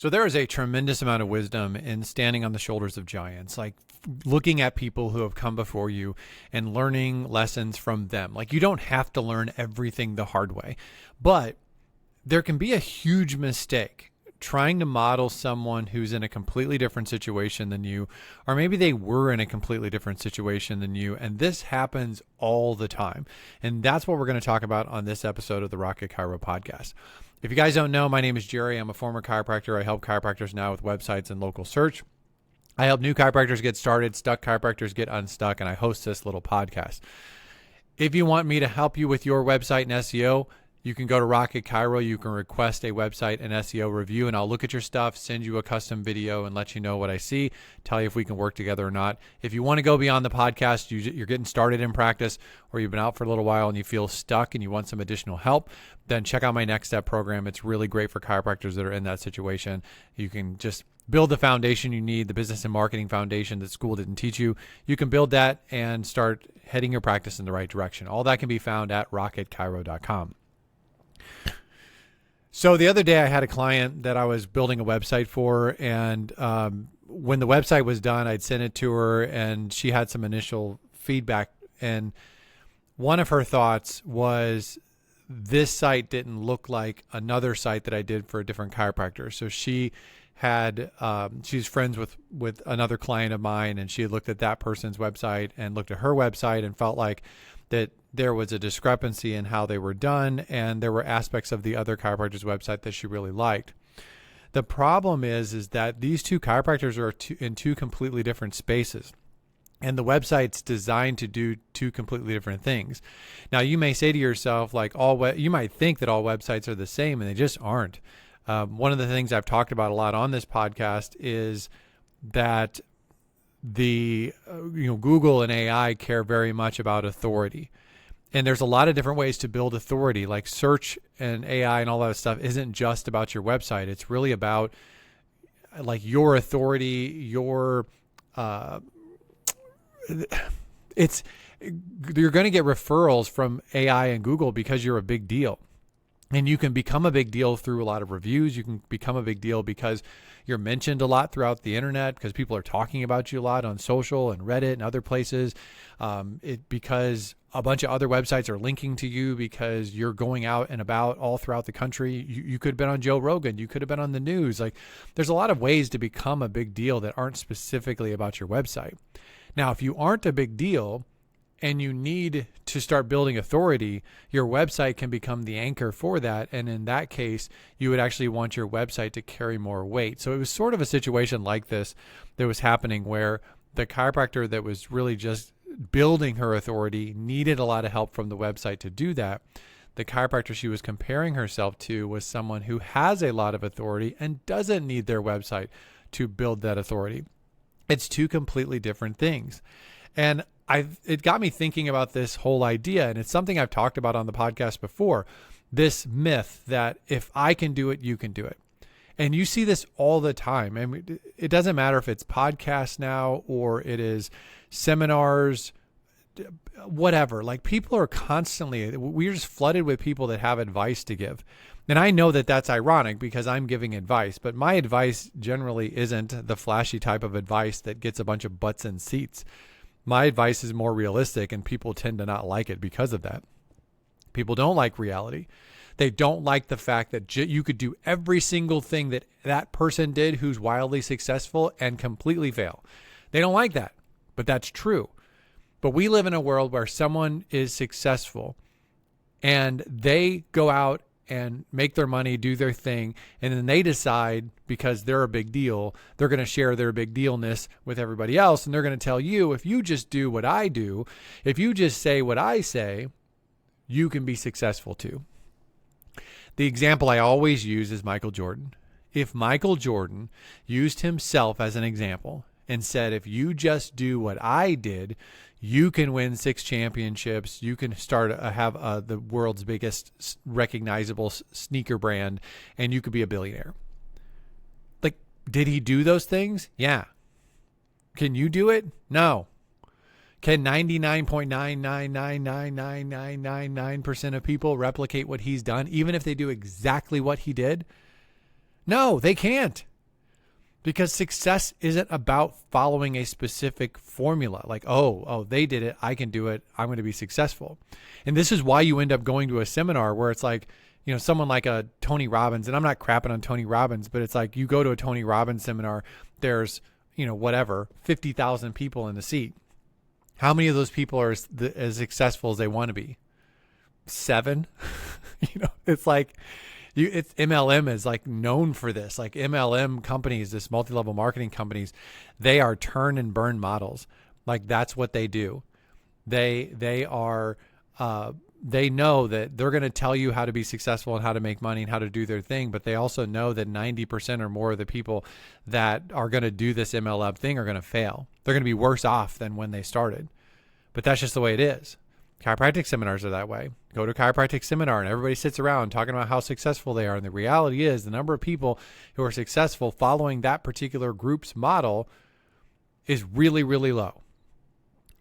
So there is a tremendous amount of wisdom in standing on the shoulders of giants, like looking at people who have come before you and learning lessons from them. Like you don't have to learn everything the hard way, but there can be a huge mistake trying to model someone who's in a completely different situation than you, or maybe they were in a completely different situation than you. And this happens all the time. And that's what we're going to talk about on this episode of the Rocket Chiro podcast. If you guys don't know, my name is Jerry. I'm a former chiropractor. I help chiropractors now with websites and local search. I help new chiropractors get started, stuck chiropractors get unstuck, and I host this little podcast. If you want me to help you with your website and SEO, you can go to Rocket Chiro. You can request a website and SEO review, and I'll look at your stuff, send you a custom video, and let you know what I see, tell you if we can work together or not. If you want to go beyond the podcast, you're getting started in practice, or you've been out for a little while and you feel stuck and you want some additional help, then check out my Next Step program. It's really great for chiropractors that are in that situation. You can just build the foundation you need, the business and marketing foundation that school didn't teach you. You can build that and start heading your practice in the right direction. All that can be found at rocketchiro.com. So the other day I had a client that I was building a website for, and when the website was done, I'd sent it to her and she had some initial feedback. And one of her thoughts was this site didn't look like another site that I did for a different chiropractor. So she had, she's friends with another client of mine, and she had looked at that person's website and looked at her website and felt like that there was a discrepancy in how they were done, and there were aspects of the other chiropractor's website that she really liked. The problem is that these two chiropractors are in two completely different spaces, and the website's designed to do two completely different things. Now, you may say to yourself, like, you might think that all websites are the same, and they just aren't. One of the things I've talked about a lot on this podcast is that Google and AI care very much about authority. And there's a lot of different ways to build authority, like search and AI and all that stuff isn't just about your website. It's really about like your authority, you're going to get referrals from AI and Google because you're a big deal. And you can become a big deal through a lot of reviews. You can become a big deal because you're mentioned a lot throughout the internet, because people are talking about you a lot on social and Reddit and other places. Because a bunch of other websites are linking to you because you're going out and about all throughout the country. You could have been on Joe Rogan. You could have been on the news. Like, there's a lot of ways to become a big deal that aren't specifically about your website. Now, if you aren't a big deal and you need to start building authority, your website can become the anchor for that. And in that case, you would actually want your website to carry more weight. So it was sort of a situation like this that was happening, where the chiropractor that was really just building her authority needed a lot of help from the website to do that. The chiropractor she was comparing herself to was someone who has a lot of authority and doesn't need their website to build that authority. It's two completely different things. And it got me thinking about this whole idea, and it's something I've talked about on the podcast before, this myth that if I can do it, you can do it. And you see this all the time. I mean, it doesn't matter if it's podcasts now or it is seminars, whatever. Like, people are constantly, we're just flooded with people that have advice to give. And I know that that's ironic because I'm giving advice, but my advice generally isn't the flashy type of advice that gets a bunch of butts in seats. My advice is more realistic, and people tend to not like it because of that. People don't like reality. They don't like the fact that you could do every single thing that that person did who's wildly successful and completely fail. They don't like that, but that's true. But we live in a world where someone is successful and they go out and make their money, do their thing, and then they decide, because they're a big deal, they're going to share their big dealness with everybody else, and they're going to tell you, if you just do what I do, if you just say what I say, you can be successful too. The example I always use is Michael Jordan. If Michael Jordan used himself as an example and said, if you just do what I did, you can win 6 championships. You can have the world's biggest recognizable sneaker brand, and you could be a billionaire. Like, did he do those things? Yeah. Can you do it? No. Can 99.9999999% of people replicate what he's done, even if they do exactly what he did? No, they can't. Because success isn't about following a specific formula. Like, oh, they did it, I can do it, I'm going to be successful. And this is why you end up going to a seminar where it's like, someone like a Tony Robbins, and I'm not crapping on Tony Robbins, but it's like you go to a Tony Robbins seminar, there's, 50,000 people in the seat. How many of those people are as successful as they want to be? 7? It's like, it's MLM is like known for this. Like MLM companies, this multi-level marketing companies, they are turn and burn models. Like that's what they do. They know that they're going to tell you how to be successful and how to make money and how to do their thing. But they also know that 90% or more of the people that are going to do this MLM thing are going to fail. They're going to be worse off than when they started. But that's just the way it is. Chiropractic seminars are that way. Go to a chiropractic seminar and everybody sits around talking about how successful they are. And the reality is the number of people who are successful following that particular group's model is really, really low.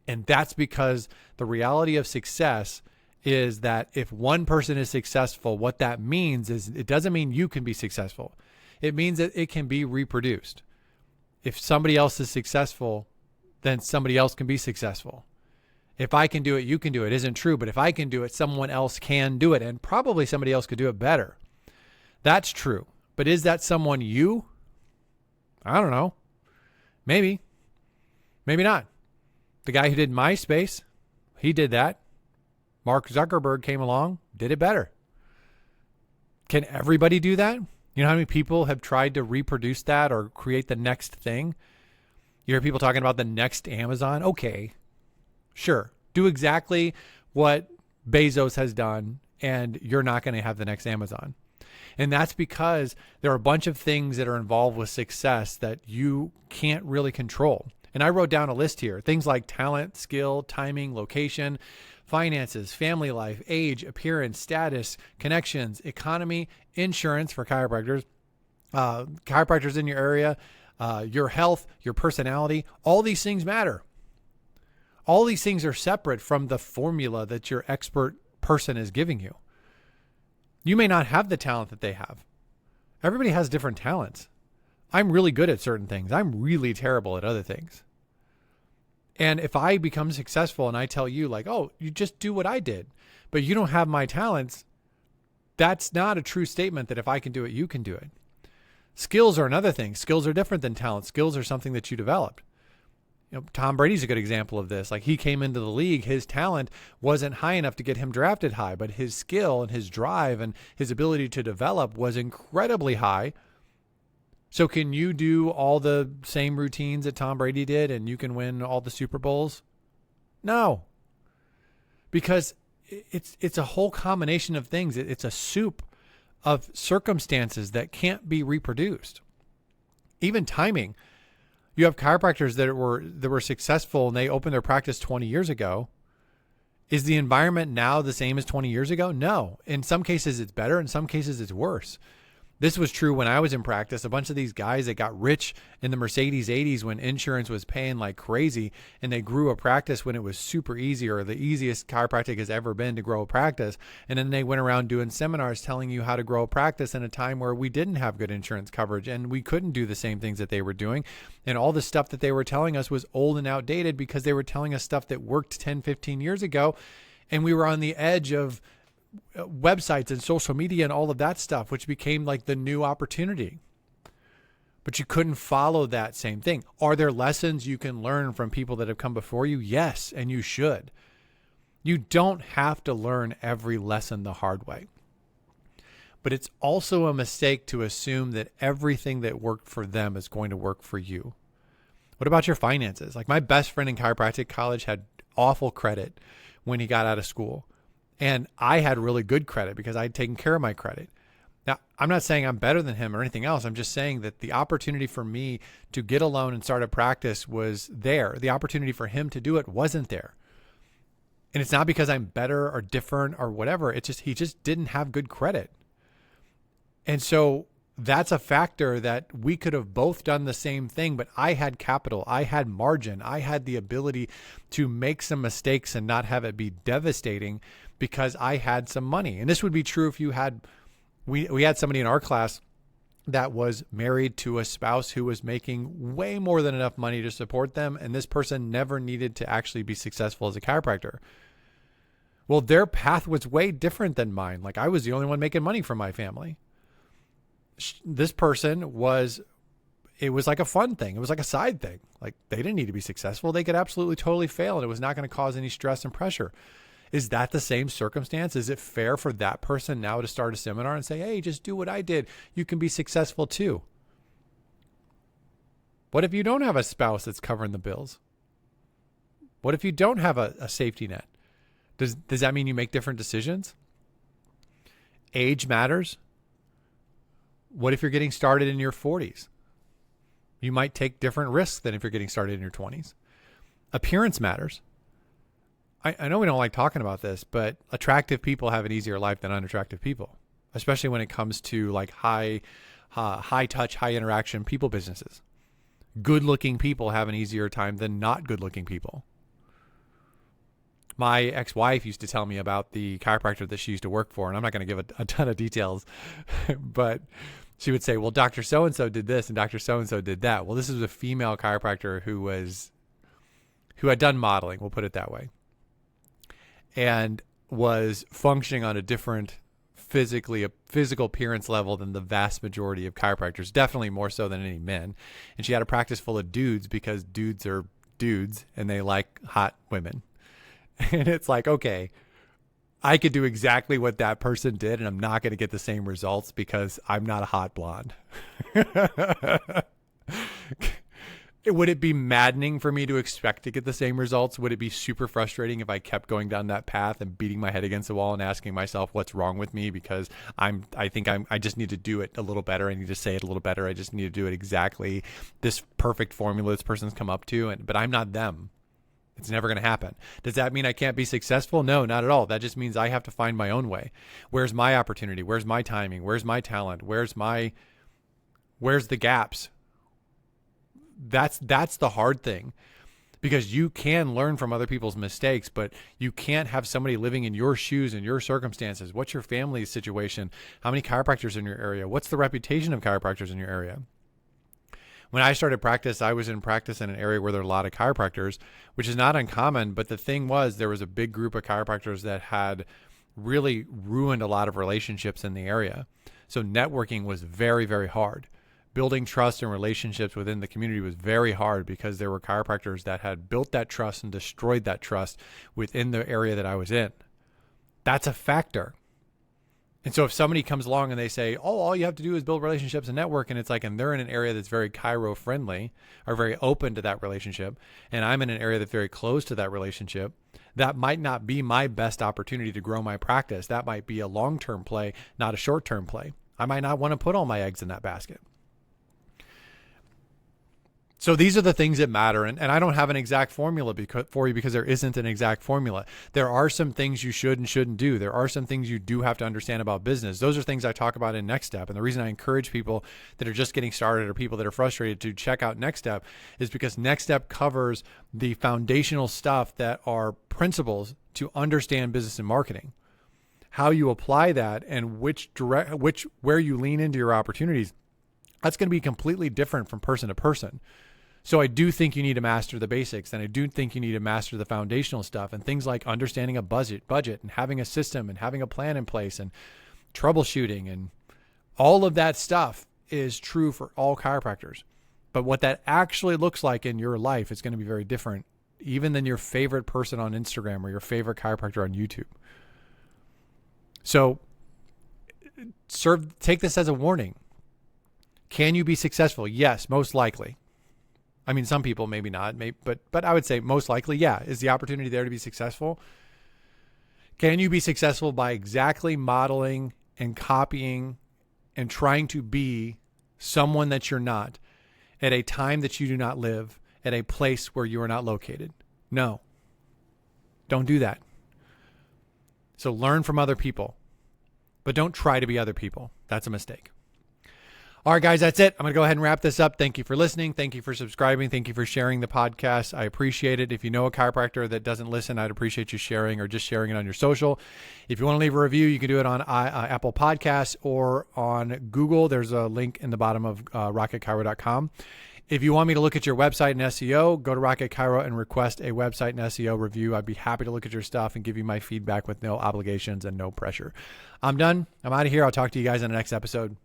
And that's because the reality of success is that if one person is successful, what that means is it doesn't mean you can be successful. It means that it can be reproduced. If somebody else is successful, then somebody else can be successful. If I can do it, you can do it isn't true. But if I can do it, someone else can do it. And probably somebody else could do it better. That's true. But is that someone you? I don't know. Maybe. Maybe not. The guy who did MySpace, he did that. Mark Zuckerberg came along, did it better. Can everybody do that? You know how many people have tried to reproduce that or create the next thing? You hear people talking about the next Amazon. Okay. Sure, do exactly what Bezos has done and you're not going to have the next Amazon. And that's because there are a bunch of things that are involved with success that you can't really control. And I wrote down a list here. Things like talent, skill, timing, location, finances, family life, age, appearance, status, connections, economy, insurance for chiropractors, chiropractors in your area, your health, your personality. All these things matter. All these things are separate from the formula that your expert person is giving you. You may not have the talent that they have. Everybody has different talents. I'm really good at certain things. I'm really terrible at other things. And if I become successful and I tell you like, oh, you just do what I did, but you don't have my talents, that's not a true statement that if I can do it, you can do it. Skills are another thing. Skills are different than talent. Skills are something that you developed. Tom Brady's a good example of this. Like he came into the league, his talent wasn't high enough to get him drafted high, but his skill and his drive and his ability to develop was incredibly high. So can you do all the same routines that Tom Brady did and you can win all the Super Bowls? No. Because it's a whole combination of things. It's a soup of circumstances that can't be reproduced. Even timing. You have chiropractors that were successful and they opened their practice 20 years ago. Is the environment now the same as 20 years ago? No. In some cases it's better. In some cases it's worse. This was true when I was in practice. A bunch of these guys that got rich in the Mercedes 80s when insurance was paying like crazy, and they grew a practice when it was super easy, or the easiest chiropractic has ever been to grow a practice. And then they went around doing seminars telling you how to grow a practice in a time where we didn't have good insurance coverage and we couldn't do the same things that they were doing. And all the stuff that they were telling us was old and outdated because they were telling us stuff that worked 10, 15 years ago. And we were on the edge of websites and social media and all of that stuff, which became like the new opportunity. But you couldn't follow that same thing. Are there lessons you can learn from people that have come before you? Yes, and you should. You don't have to learn every lesson the hard way. But it's also a mistake to assume that everything that worked for them is going to work for you. What about your finances? Like my best friend in chiropractic college had awful credit when he got out of school. And I had really good credit because I had taken care of my credit. Now, I'm not saying I'm better than him or anything else. I'm just saying that the opportunity for me to get a loan and start a practice was there. The opportunity for him to do it wasn't there. And it's not because I'm better or different or whatever. It's just he just didn't have good credit. And so that's a factor that we could have both done the same thing, but I had capital, I had margin, I had the ability to make some mistakes and not have it be devastating because I had some money. And this would be true if you had, we had somebody in our class that was married to a spouse who was making way more than enough money to support them, and this person never needed to actually be successful as a chiropractor. Well, their path was way different than mine. Like, I was the only one making money from my family. This person it was like a fun thing. It was like a side thing. Like, they didn't need to be successful. They could absolutely totally fail, and it was not going to cause any stress and pressure. Is that the same circumstance? Is it fair for that person now to start a seminar and say, hey, just do what I did. You can be successful too. What if you don't have a spouse that's covering the bills? What if you don't have a safety net? Does that mean you make different decisions? Age matters. What if you're getting started in your 40s? You might take different risks than if you're getting started in your 20s. Appearance matters. I know we don't like talking about this, but attractive people have an easier life than unattractive people, especially when it comes to like high touch, high interaction people businesses. Good looking people have an easier time than not good looking people. My ex-wife used to tell me about the chiropractor that she used to work for, and I'm not going to give a ton of details, but she would say, well, Dr. So-and-so did this and Dr. So-and-so did that. Well, this is a female chiropractor who had done modeling, we'll put it that way, and was functioning on a different physical appearance level than the vast majority of chiropractors, definitely more so than any men. And she had a practice full of dudes because dudes are dudes and they like hot women. And it's like, okay, I could do exactly what that person did and I'm not going to get the same results because I'm not a hot blonde. Would it be maddening for me to expect to get the same results? Would it be super frustrating if I kept going down that path and beating my head against the wall and asking myself what's wrong with me because I just need to do it a little better. I need to say it a little better. I just need to do it exactly this perfect formula this person's come up to, but I'm not them. It's never going to happen. Does that mean I can't be successful? No, not at all. That just means I have to find my own way. Where's my opportunity? Where's my timing? Where's my talent? Where's the gaps? That's the hard thing, because you can learn from other people's mistakes, but you can't have somebody living in your shoes and your circumstances. What's your family's situation? How many chiropractors in your area? What's the reputation of chiropractors in your area? When I started practice, I was in practice in an area where there are a lot of chiropractors, which is not uncommon. But the thing was, there was a big group of chiropractors that had really ruined a lot of relationships in the area. So networking was very, very hard. Building trust and relationships within the community was very hard because there were chiropractors that had built that trust and destroyed that trust within the area that I was in. That's a factor. And so if somebody comes along and they say, oh, all you have to do is build relationships and network, and it's like, and they're in an area that's very chiro friendly or very open to that relationship, and I'm in an area that's very close to that relationship, that might not be my best opportunity to grow my practice. That might be a long-term play, not a short-term play. I might not want to put all my eggs in that basket. So these are the things that matter. And I don't have an exact formula for you because there isn't an exact formula. There are some things you should and shouldn't do. There are some things you do have to understand about business. Those are things I talk about in Next Step. And the reason I encourage people that are just getting started or people that are frustrated to check out Next Step is because Next Step covers the foundational stuff that are principles to understand business and marketing. How you apply that and where you lean into your opportunities, that's going to be completely different from person to person. So I do think you need to master the basics, and I do think you need to master the foundational stuff and things like understanding a budget and having a system and having a plan in place and troubleshooting, and all of that stuff is true for all chiropractors. But what that actually looks like in your life is going to be very different, even than your favorite person on Instagram or your favorite chiropractor on YouTube. So take this as a warning. Can you be successful? Yes, most likely. I mean, some people maybe not, but I would say most likely, yeah. Is the opportunity there to be successful? Can you be successful by exactly modeling and copying and trying to be someone that you're not at a time that you do not live, at a place where you are not located? No. Don't do that. So learn from other people, but don't try to be other people. That's a mistake. All right, guys, that's it. I'm going to go ahead and wrap this up. Thank you for listening. Thank you for subscribing. Thank you for sharing the podcast. I appreciate it. If you know a chiropractor that doesn't listen, I'd appreciate you sharing or just sharing it on your social. If you want to leave a review, you can do it on Apple Podcasts or on Google. There's a link in the bottom of rocketchiro.com. If you want me to look at your website and SEO, go to Rocket Chiro and request a website and SEO review. I'd be happy to look at your stuff and give you my feedback with no obligations and no pressure. I'm done. I'm out of here. I'll talk to you guys in the next episode.